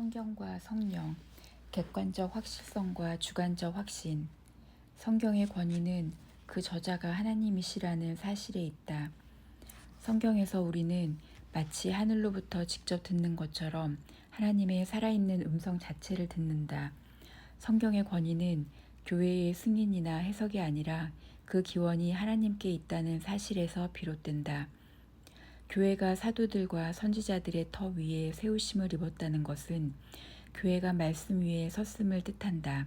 성경과 성령, 객관적 확실성과 주관적 확신. 성경의 권위는 그 저자가 하나님이시라는 사실에 있다. 성경에서 우리는 마치 하늘로부터 직접 듣는 것처럼 하나님의 살아있는 음성 자체를 듣는다. 성경의 권위는 교회의 승인이나 해석이 아니라 그 기원이 하나님께 있다는 사실에서 비롯된다. 교회가 사도들과 선지자들의 터 위에 세우심을 입었다는 것은 교회가 말씀 위에 섰음을 뜻한다.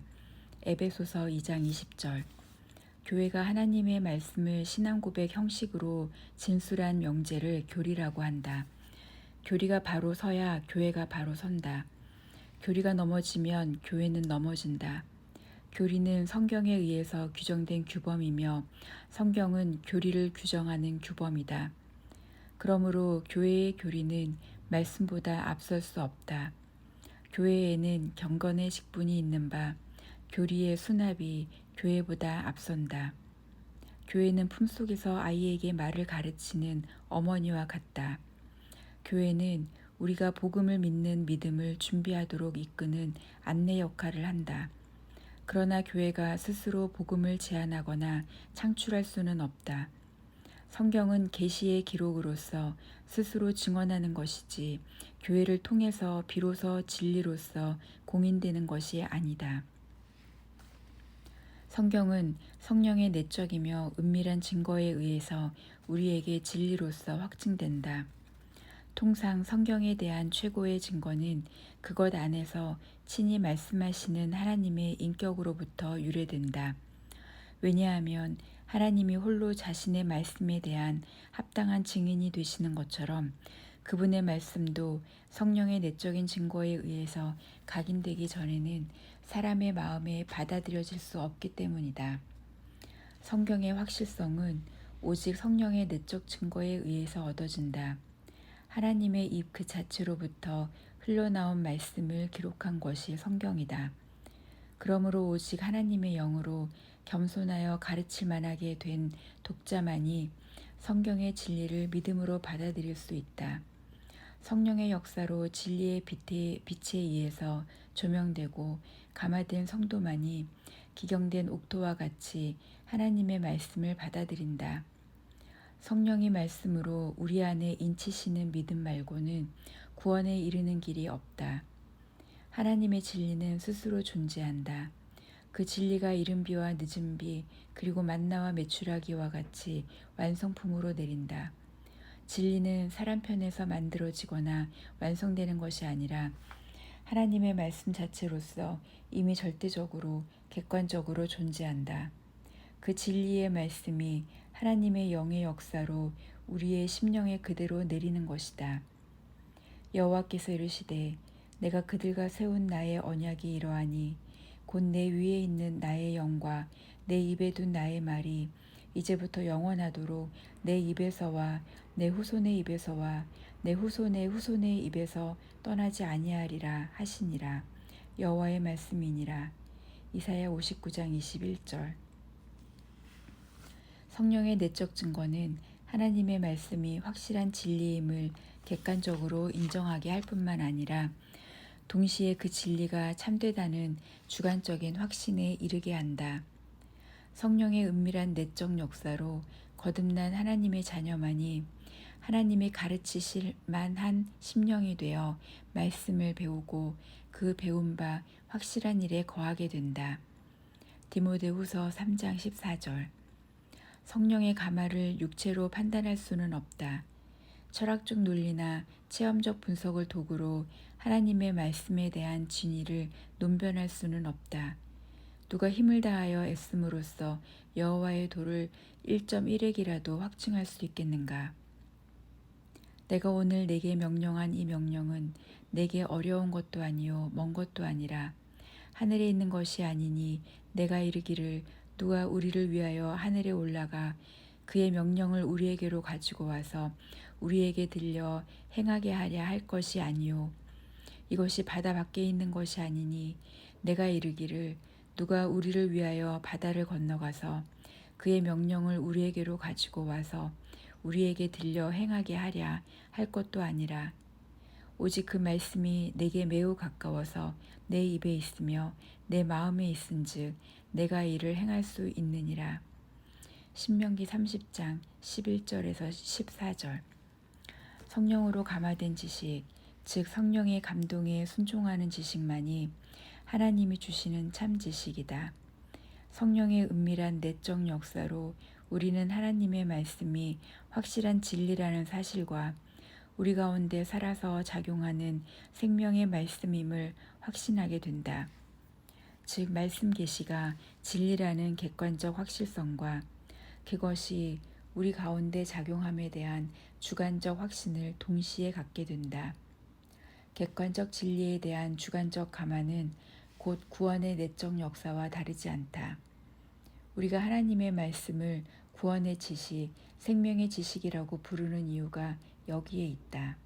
에베소서 2장 20절. 교회가 하나님의 말씀을 신앙 고백 형식으로 진술한 명제를 교리라고 한다. 교리가 바로 서야 교회가 바로 선다. 교리가 넘어지면 교회는 넘어진다. 교리는 성경에 의해서 규정된 규범이며 성경은 교리를 규정하는 규범이다. 그러므로 교회의 교리는 말씀보다 앞설 수 없다. 교회에는 경건의 직분이 있는 바 교리의 수납이 교회보다 앞선다. 교회는 품속에서 아이에게 말을 가르치는 어머니와 같다. 교회는 우리가 복음을 믿는 믿음을 준비하도록 이끄는 안내 역할을 한다. 그러나 교회가 스스로 복음을 제안하거나 창출할 수는 없다. 성경은 계시의 기록으로서 스스로 증언하는 것이지 교회를 통해서 비로소 진리로서 공인되는 것이 아니다. 성경은 성령의 내적이며 은밀한 증거에 의해서 우리에게 진리로서 확증된다. 통상 성경에 대한 최고의 증거는 그것 안에서 친히 말씀하시는 하나님의 인격으로부터 유래된다. 왜냐하면 하나님이 홀로 자신의 말씀에 대한 합당한 증인이 되시는 것처럼 그분의 말씀도 성령의 내적인 증거에 의해서 각인되기 전에는 사람의 마음에 받아들여질 수 없기 때문이다. 성경의 확실성은 오직 성령의 내적 증거에 의해서 얻어진다. 하나님의 입 그 자체로부터 흘러나온 말씀을 기록한 것이 성경이다. 그러므로 오직 하나님의 영으로 겸손하여 가르칠 만하게 된 독자만이 성경의 진리를 믿음으로 받아들일 수 있다. 성령의 역사로 진리의 빛에 의해서 조명되고 감화된 성도만이 기경된 옥토와 같이 하나님의 말씀을 받아들인다. 성령이 말씀으로 우리 안에 인치시는 믿음 말고는 구원에 이르는 길이 없다. 하나님의 진리는 스스로 존재한다. 그 진리가 이른 비와 늦은 비 그리고 만나와 메추라기와 같이 완성품으로 내린다. 진리는 사람 편에서 만들어지거나 완성되는 것이 아니라 하나님의 말씀 자체로서 이미 절대적으로 객관적으로 존재한다. 그 진리의 말씀이 하나님의 영의 역사로 우리의 심령에 그대로 내리는 것이다. 여호와께서 이르시되 내가 그들과 세운 나의 언약이 이러하니 곧 내 위에 있는 나의 영과 내 입에 둔 나의 말이 이제부터 영원하도록 내 입에서와 내 후손의 입에서와 내 후손의 후손의 입에서 떠나지 아니하리라 하시니라. 여호와의 말씀이니라. 이사야 59장 21절. 성령의 내적 증거는 하나님의 말씀이 확실한 진리임을 객관적으로 인정하게 할 뿐만 아니라 동시에 그 진리가 참되다는 주관적인 확신에 이르게 한다. 성령의 은밀한 내적 역사로 거듭난 하나님의 자녀만이 하나님이 가르치실 만한 심령이 되어 말씀을 배우고 그 배운 바 확실한 일에 거하게 된다. 디모데후서 3장 14절. 성령의 가마를 육체로 판단할 수는 없다. 철학적 논리나 체험적 분석을 도구로 하나님의 말씀에 대한 진리를 논변할 수는 없다. 누가 힘을 다하여 애씀으로써 여호와의 도를 1.1핵이라도 확증할 수 있겠는가? 내가 오늘 내게 명령한 이 명령은 내게 어려운 것도 아니요 먼 것도 아니라 하늘에 있는 것이 아니니 내가 이르기를 누가 우리를 위하여 하늘에 올라가 그의 명령을 우리에게로 가지고 와서 우리에게 들려 행하게 하랴 할 것이 아니요 이것이 바다 밖에 있는 것이 아니니 내가 이르기를 누가 우리를 위하여 바다를 건너가서 그의 명령을 우리에게로 가지고 와서 우리에게 들려 행하게 하랴 할 것도 아니라 오직 그 말씀이 내게 매우 가까워서 내 입에 있으며 내 마음에 있은즉 내가 이를 행할 수 있느니라. 신명기 30장 11절에서 14절. 성령으로 감화된 지식, 즉 성령의 감동에 순종하는 지식만이 하나님이 주시는 참 지식이다. 성령의 은밀한 내적 역사로 우리는 하나님의 말씀이 확실한 진리라는 사실과 우리 가운데 살아서 작용하는 생명의 말씀임을 확신하게 된다. 즉 말씀 계시가 진리라는 객관적 확실성과 그것이 우리 가운데 작용함에 대한 주관적 확신을 동시에 갖게 된다. 객관적 진리에 대한 주관적 감화는 곧 구원의 내적 역사와 다르지 않다. 우리가 하나님의 말씀을 구원의 지식, 생명의 지식이라고 부르는 이유가 여기에 있다.